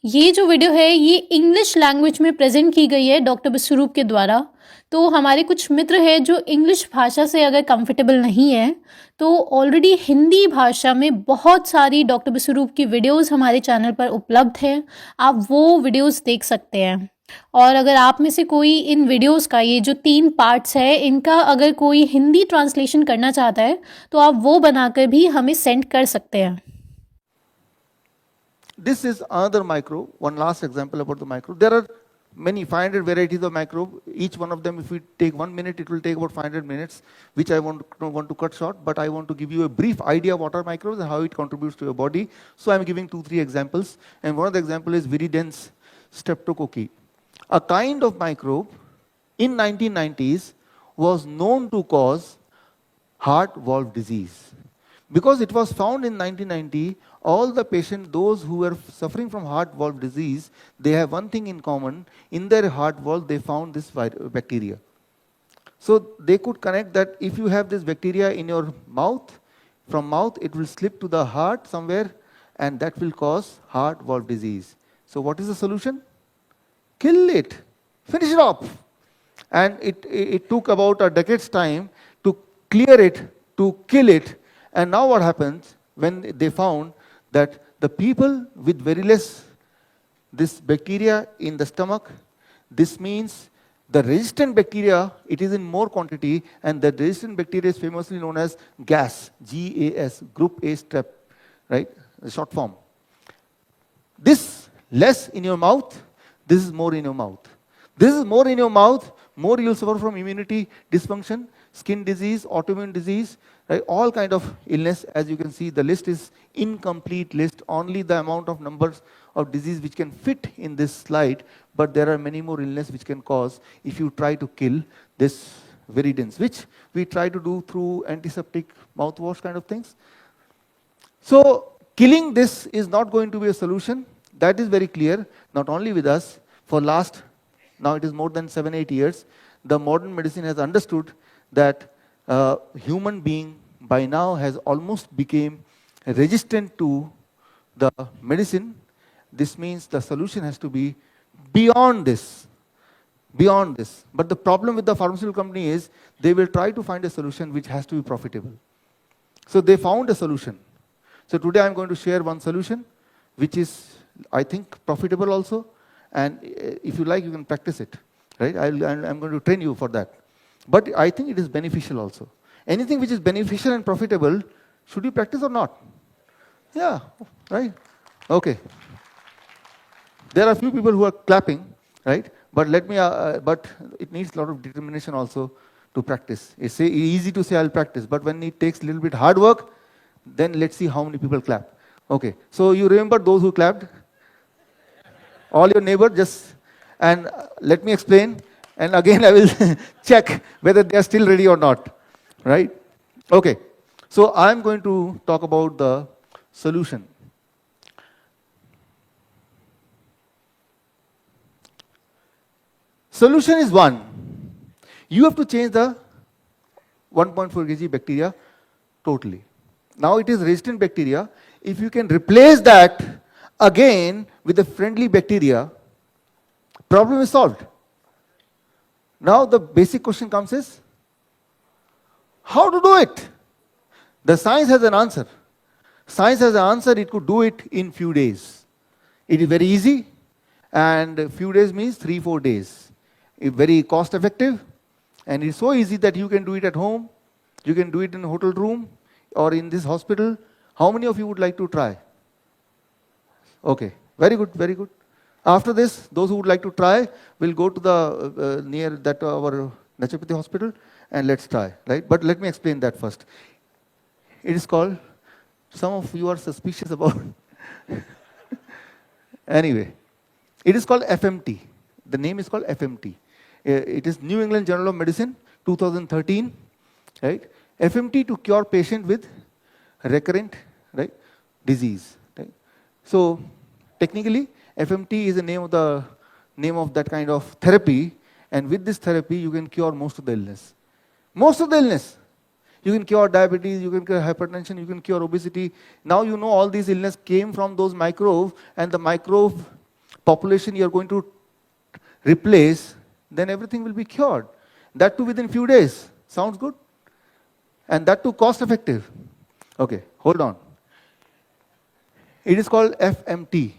ये जो वीडियो है ये इंग्लिश लैंग्वेज में प्रेजेंट की गई है डॉक्टर बिस्वरूप के द्वारा। तो हमारे कुछ मित्र हैं जो इंग्लिश भाषा से अगर कंफर्टेबल नहीं है, तो ऑलरेडी हिंदी भाषा में बहुत सारी डॉक्टर बिस्वरूप की वीडियोस हमारे चैनल पर उपलब्ध हैं। आप वो वीडियोस देख सकते हैं। और अगर आप में से कोई इन वीडियोस का, ये जो 3 पार्ट्स है, इनका अगर कोई हिंदी ट्रांसलेशन करना चाहता है, तो आप वो बनाकर भी हमें सेंड कर सकते हैं। This is another microbe. One last example about the microbe. There are many 500 varieties of microbe. Each one of them, if we take 1 minute, it will take about 500 minutes, which I want to cut short. But I want to give you a brief idea of what are microbes and how it contributes to your body. So I'm giving 2-3 examples. And one of the example is viridans streptococci. A kind of microbe in 1990s was known to cause heart valve disease. Because it was found in 1990, all the patients, those who were suffering from heart valve disease, they have one thing in common. In their heart valve, they found this bacteria. So they could connect that if you have this bacteria in your mouth, from mouth it will slip to the heart somewhere, and that will cause heart valve disease. So what is the solution? Kill it. Finish it off. And it took about a decade's time to clear it, to kill it. And now what happens when they found that the people with very less this bacteria in the stomach, this means the resistant bacteria, it is in more quantity, and the resistant bacteria is famously known as GAS, G-A-S, group A strep, right, the short form. This less in your mouth, this is more in your mouth. This is more in your mouth, more you will suffer from immunity dysfunction, skin disease, autoimmune disease, right? All kind of illness. As you can see, the list is incomplete list, only the amount of numbers of disease which can fit in this slide, but there are many more illness which can cause if you try to kill this viridans, which we try to do through antiseptic mouthwash kind of things. So killing this is not going to be a solution. That is very clear, not only with us. For last, now it is more than 7-8 years, the modern medicine has understood that human being by now has almost become resistant to the medicine. This means the solution has to be beyond this. Beyond this. But the problem with the pharmaceutical company is they will try to find a solution which has to be profitable. So they found a solution. So today I'm going to share one solution which is, I think, profitable also. And if you like, you can practice it. Right? I'm going to train you for that. But I think it is beneficial also. Anything which is beneficial and profitable, should you practice or not? Yeah, right? Okay. There are a few people who are clapping, right? But let me. But it needs a lot of determination also to practice. It's easy to say I'll practice, but when it takes a little bit hard work, then let's see how many people clap. Okay. So you remember those who clapped? All your neighbors, just, and let me explain. And again, I will check whether they are still ready or not, right? Okay. So I'm going to talk about the solution. Solution is one. You have to change the 1.4 kg bacteria totally. Now it is resistant bacteria. If you can replace that again with a friendly bacteria, problem is solved. Now the basic question comes is, how to do it? The science has an answer. Science has an answer, it could do it in few days. It is very easy, and few days means 3-4 days. It's very cost effective, and it's so easy that you can do it at home, you can do it in a hotel room, or in this hospital. How many of you would like to try? Okay, very good, very good. After this, those who would like to try will go to the near that our naturopathy hospital and let's try, right? But let me explain that first. It is called, some of you are suspicious about, anyway, it is called FMT. The name is called FMT. It is New England Journal of Medicine, 2013, right? FMT to cure patient with recurrent, right, disease, right? So technically, FMT is the name of that kind of therapy, and with this therapy you can cure most of the illness. Most of the illness. You can cure diabetes, you can cure hypertension, you can cure obesity. Now you know all these illness came from those microbes, and the microbe population you are going to replace, then everything will be cured. That too within few days. Sounds good? And that too cost effective. Okay, hold on. It is called FMT.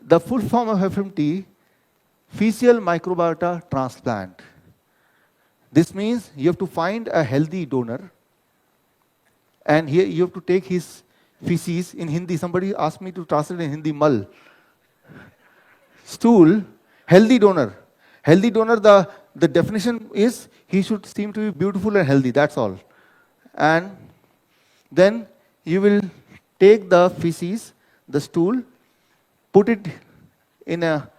The full form of FMT, facial microbiota transplant. This means you have to find a healthy donor, and here you have to take his feces. In Hindi, somebody asked me to translate in Hindi, mal. Stool, healthy donor. Healthy donor, the definition is he should seem to be beautiful and healthy, that's all. And then you will take the feces, the stool, put it in a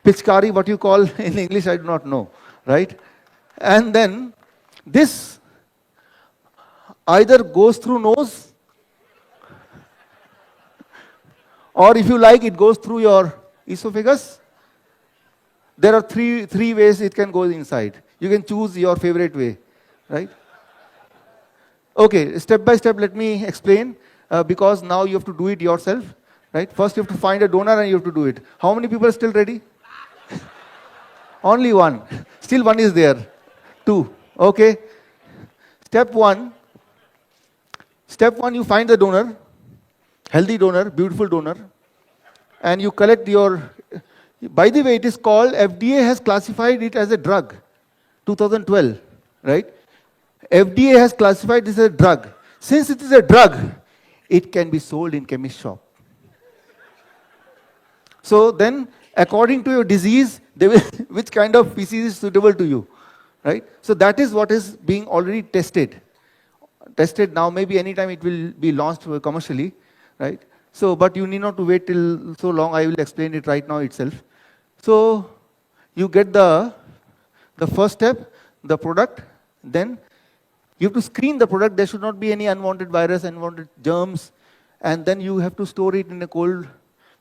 pichkari, what you call in English, I do not know, right? And then this either goes through nose, or if you like, it goes through your esophagus. There are three ways it can go inside. You can choose your favorite way, right? Okay, step by step, let me explain, because now you have to do it yourself, right? First you have to find a donor and you have to do it. How many people are still ready? Only one. Still one is there. Two. Okay. Step one, you find the donor, healthy donor, beautiful donor, and you collect your, by the way, it is called, FDA has classified it as a drug, 2012, right? FDA has classified this as a drug. Since it is a drug, it can be sold in chemist shop. So then, according to your disease, they will which kind of feces is suitable to you, right? So that is what is being already tested. Tested now, maybe anytime it will be launched commercially, right? So, but you need not to wait till so long. I will explain it right now itself. So, you get the first step, the product, then you have to screen the product. There should not be any unwanted virus, unwanted germs, and then you have to store it in a cold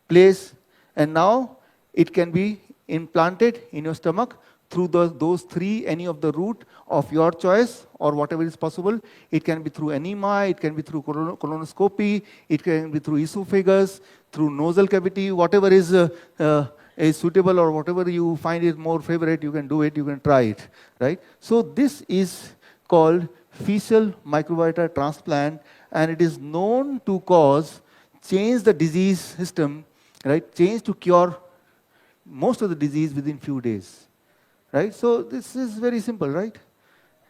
place. And now it can be implanted in your stomach through those three, any of the route of your choice or whatever is possible. It can be through enema, it can be through colonoscopy, it can be through esophagus, through nasal cavity, whatever is suitable or whatever you find is more favorite, you can do it, you can try it, right? So this is called facial microbiota transplant, and it is known to change the disease system, right? Change to cure most of the disease within few days, right? So this is very simple, right?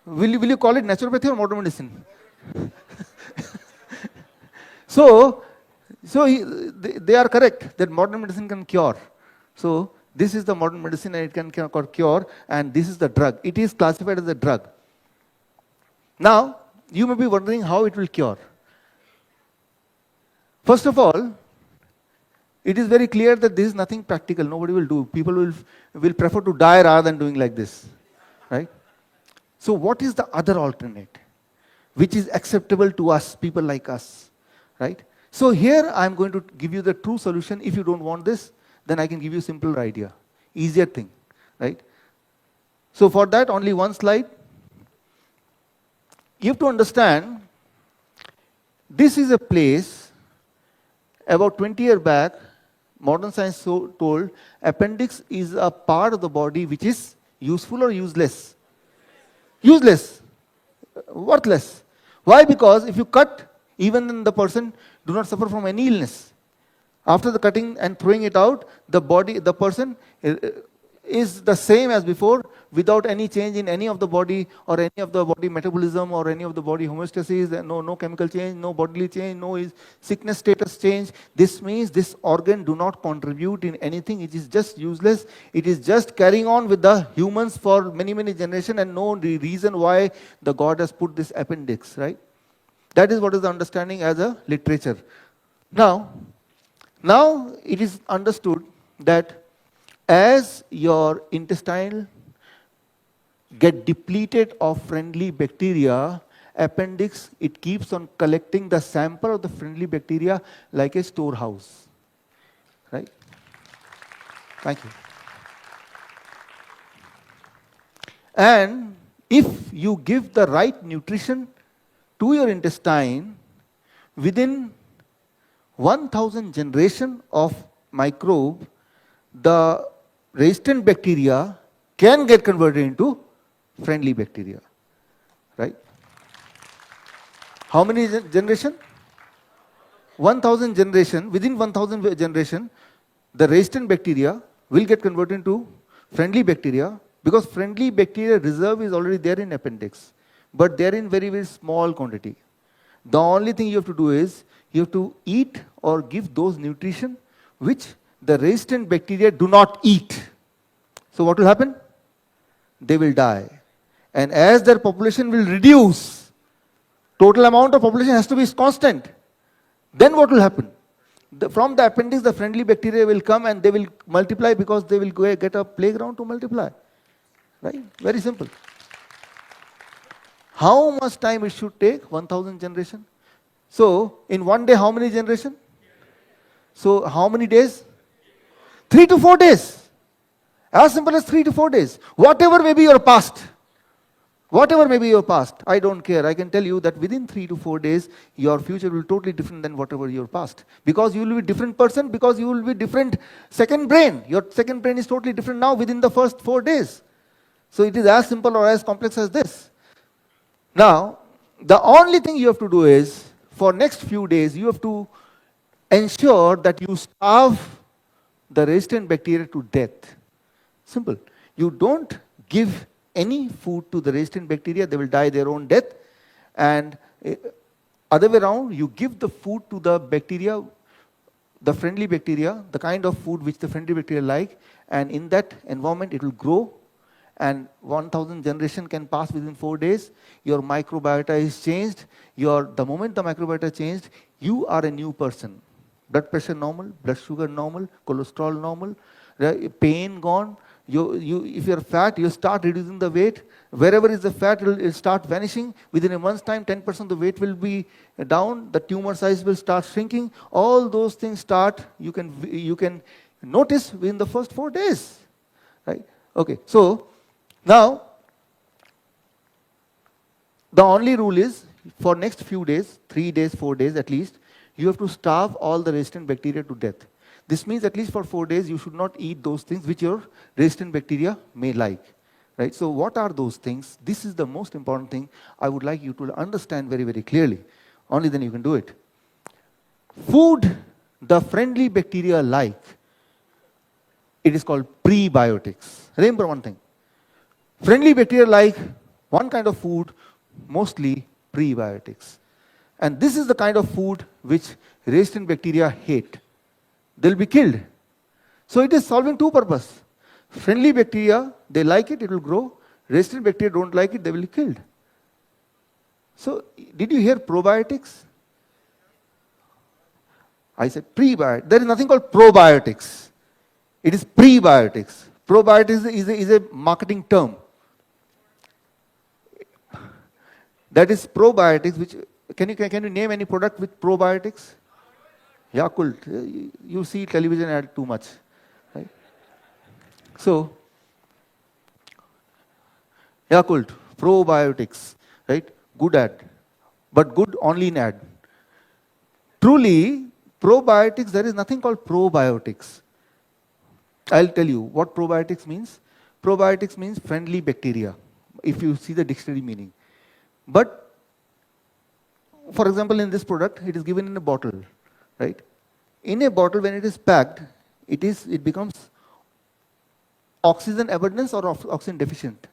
Will you call it naturopathy or modern medicine? So they are correct that modern medicine can cure. So this is the modern medicine and it can cure, and this is the drug. It is classified as a drug. Now, you may be wondering how it will cure. First of all, it is very clear that this is nothing practical. Nobody will do. People will prefer to die rather than doing like this, right? So what is the other alternate, which is acceptable to us, people like us, right? So here I'm going to give you the true solution. If you don't want this, then I can give you a simpler idea, easier thing, right? So for that, only one slide. You have to understand, this is a place, about 20 years back, modern science told, appendix is a part of the body which is useful or useless? Useless, worthless. Why? Because if you cut, even then the person do not suffer from any illness. After the cutting and throwing it out, the person is the same as before, without any change in any of the body or any of the body metabolism or any of the body homeostasis, no chemical change, no bodily change, no sickness status change. This means this organ do not contribute in anything. It is just useless. It is just carrying on with the humans for many, many generations, and no reason why the God has put this appendix, right? That is what is the understanding as a literature. Now it is understood that as your intestine get depleted of friendly bacteria, appendix, it keeps on collecting the sample of the friendly bacteria like a storehouse, right? Thank you. And if you give the right nutrition to your intestine, within 1,000 generation of microbe, the resistant bacteria can get converted into friendly bacteria, right? How many generation? 1,000 generation. Within 1,000 generation, the resistant bacteria will get converted into friendly bacteria, because friendly bacteria reserve is already there in appendix, but they are in very, very small quantity. The only thing you have to do is you have to eat or give those nutrition which the resistant bacteria do not eat. So what will happen? They will die. And as their population will reduce, total amount of population has to be constant. Then what will happen? From the appendix, the friendly bacteria will come and they will multiply, because they will go get a playground to multiply. Right? Very simple. How much time it should take? 1,000 generation. So, in one day, how many generation? So, how many days? 3 to 4 days. As simple as 3 to 4 days. Whatever may be your past. Whatever may be your past, I don't care. I can tell you that within 3 to 4 days, your future will be totally different than whatever your past. Because you will be a different person, because you will be different second brain. Your second brain is totally different now within the first 4 days. So it is as simple or as complex as this. Now, the only thing you have to do is, for next few days, you have to ensure that you starve the resistant bacteria to death. Simple. You don't give any food to the resistant bacteria, they will die their own death. And other way around, you give the food to the bacteria, the friendly bacteria, the kind of food which the friendly bacteria like, and in that environment it will grow, and 1,000 generation can pass within 4 days. Your microbiota is changed. The moment the microbiota changed, you are a new person. Blood pressure normal, blood sugar normal, cholesterol normal, pain gone. If you're fat, you start reducing the weight. Wherever is the fat, it will start vanishing. Within a month's time, 10% of the weight will be down. The tumor size will start shrinking. All those things start, you can notice within the first 4 days. Right? Okay, so now, the only rule is, for next few days, 3 days, 4 days at least, you have to starve all the resistant bacteria to death. This means at least for 4 days, you should not eat those things which your resistant bacteria may like. Right? So what are those things? This is the most important thing I would like you to understand very, very clearly. Only then you can do it. Food the friendly bacteria like, it is called prebiotics. Remember one thing. Friendly bacteria like one kind of food, mostly prebiotics. And this is the kind of food which resistant bacteria hate. They'll be killed. So it is solving two purposes. Friendly bacteria, they like it, it will grow. Resistant bacteria don't like it, they will be killed. So, did you hear probiotics? I said prebiotics. There is nothing called probiotics. It is prebiotics. Probiotics is a marketing term. That is probiotics, which, can you name any product with probiotics? Yakult. You see television ad too much. Right? So, Yakult, probiotics, right? Good ad. But good only in ad. Truly, probiotics, there is nothing called probiotics. I'll tell you what probiotics means. Probiotics means friendly bacteria, if you see the dictionary meaning. But, for example, in this product, it is given in a bottle, right? In a bottle, when it is packed, it becomes oxygen abundance or oxygen deficient.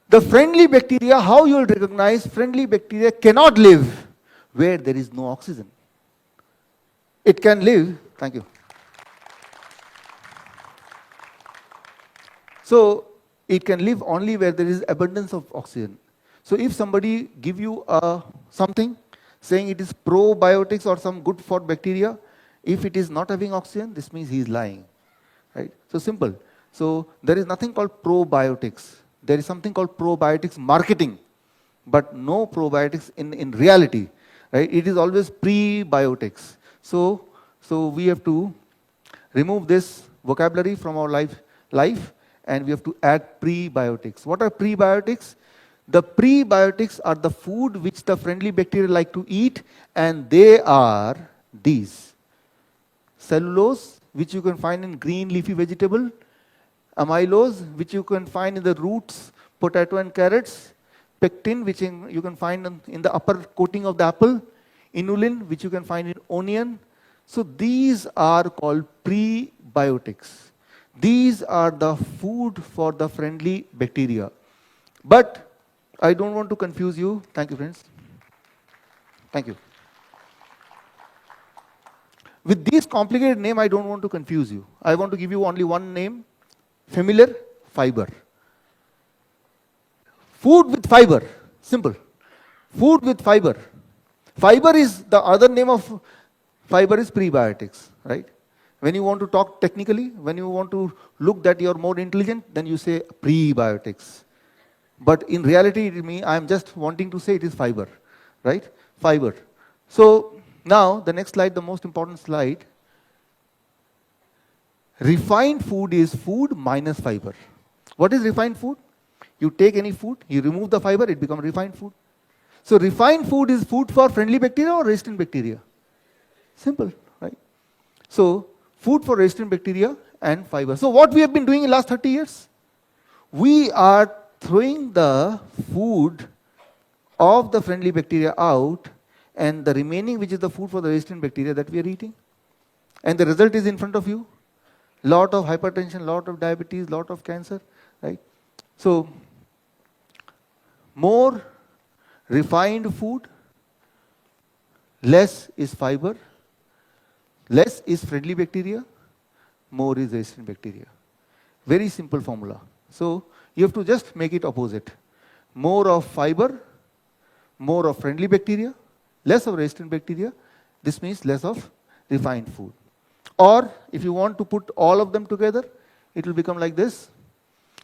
The friendly bacteria, how you will recognize friendly bacteria cannot live where there is no oxygen. It can live, thank you. So, it can live only where there is abundance of oxygen. So, if somebody give you something saying it is probiotics or some good for bacteria, if it is not having oxygen, this means he is lying. Right? So, simple. So, there is nothing called probiotics. There is something called probiotics marketing, but no probiotics in reality. Right? It is always prebiotics. So we have to remove this vocabulary from our life, and we have to add prebiotics. What are prebiotics? The prebiotics are the food which the friendly bacteria like to eat, and they are these. Cellulose, which you can find in green leafy vegetable. Amylose, which you can find in the roots, potato and carrots. Pectin, which you can find in the upper coating of the apple. Inulin, which you can find in onion. So these are called prebiotics. These are the food for the friendly bacteria. But I don't want to confuse you. Thank you, friends. Thank you. With these complicated name, I don't want to confuse you. I want to give you only one name, familiar, fiber. Food with fiber, simple. Food with fiber. Fiber is, the other name of fiber is prebiotics, right? When you want to talk technically, when you want to look that you're more intelligent, then you say prebiotics. But in reality, I'm just wanting to say it is fiber, right? Fiber. So now, the next slide, the most important slide. Refined food is food minus fiber. What is refined food? You take any food, you remove the fiber, it becomes refined food. So refined food is food for friendly bacteria or resistant bacteria? Simple, right? So food for resistant bacteria and fiber. So what we have been doing in the last 30 years? We are throwing the food of the friendly bacteria out, and the remaining, which is the food for the resistant bacteria, that we are eating. And the result is in front of you. Lot of hypertension, lot of diabetes, lot of cancer, right? So more refined food, less is fiber, less is friendly bacteria, more is resistant bacteria. Very simple formula. So you have to just make it opposite. More of fiber, more of friendly bacteria, less of resistant bacteria. This means less of refined food. Or if you want to put all of them together, it will become like this.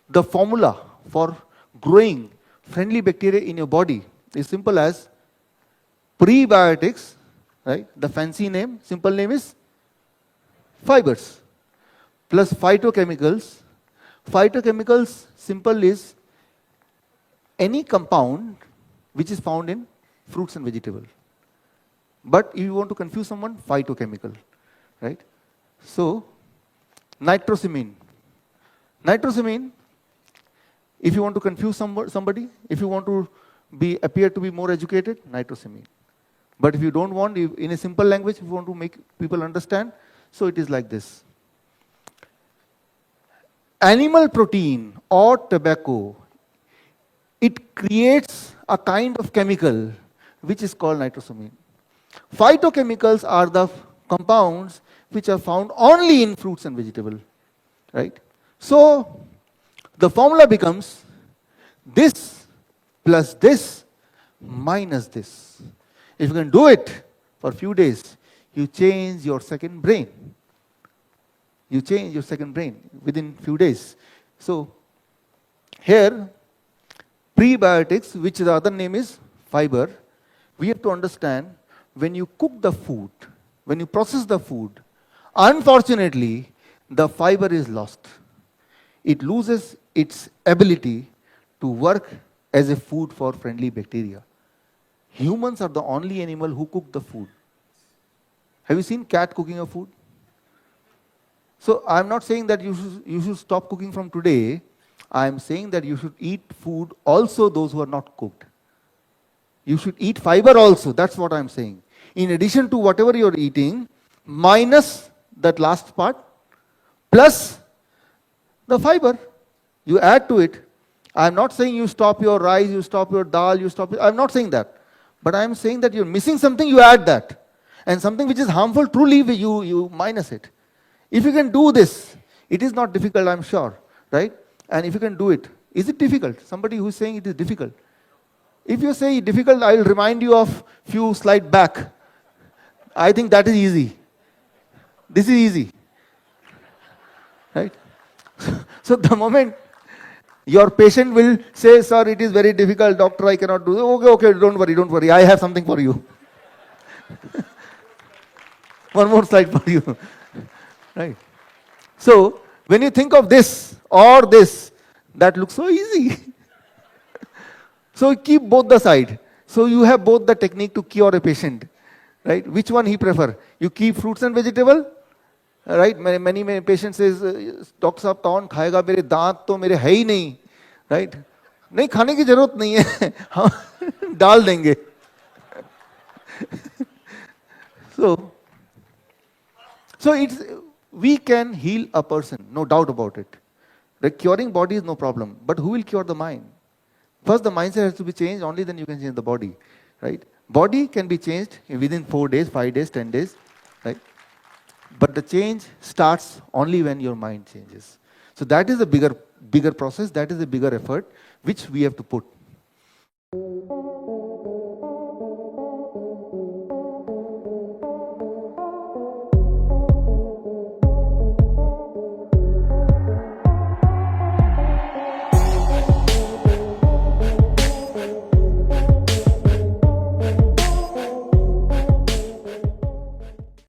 The formula for growing friendly bacteria in your body is simple as prebiotics, right? The fancy name, simple name is fibers, plus phytochemicals. Phytochemicals, simple is any compound which is found in fruits and vegetables. But if you want to confuse someone, phytochemical, right? So, nitrosamine. Nitrosamine, if you want to confuse somebody, if you want to appear to be more educated, nitrosamine. But if you don't want, in a simple language, if you want to make people understand, so it is like this. Animal protein or tobacco, it creates a kind of chemical which is called nitrosamine. Phytochemicals are the compounds which are found only in fruits and vegetables, right? So the formula becomes this plus this minus this. If you can do it for a few days, you change your second brain. You change your second brain within few days. So here, prebiotics, which the other name is fiber, we have to understand when you cook the food, when you process the food, unfortunately, the fiber is lost. It loses its ability to work as a food for friendly bacteria. Humans are the only animal who cook the food. Have you seen cat cooking a food? So I'm not saying that you should stop cooking from today. I'm saying that you should eat food also those who are not cooked. You should eat fiber also. That's what I'm saying. In addition to whatever you're eating, minus that last part, plus the fiber, you add to it. I'm not saying you stop your rice, you stop your dal, I'm not saying that. But I'm saying that you're missing something, you add that. And something which is harmful, truly you minus it. If you can do this, it is not difficult, I'm sure, right? And if you can do it, is it difficult? Somebody who's saying it is difficult. If you say difficult, I will remind you of few slides back. I think that is easy. This is easy, right? So the moment your patient will say, sir, it is very difficult, doctor, I cannot do it. Okay, don't worry, I have something for you. One more slide for you, right? So when you think of this or this, that looks so easy. So keep both the side. So you have both the technique to cure a patient, right? Which one he prefer? You keep fruits and vegetable, right? Many patients says, doctor साहब कौन खाएगा, मेरे दांत तो मेरे है ही नहीं, right? नहीं खाने की जरूरत नहीं है, हम डाल देंगे. So it's, we can heal a person, no doubt about it. The curing body is no problem, but who will cure the mind? First, the mindset has to be changed, only then you can change the body, right? Body can be changed within 4 days, 5 days, 10 days, right? But the change starts only when your mind changes. So that is a bigger process, that is a bigger effort, which we have to put.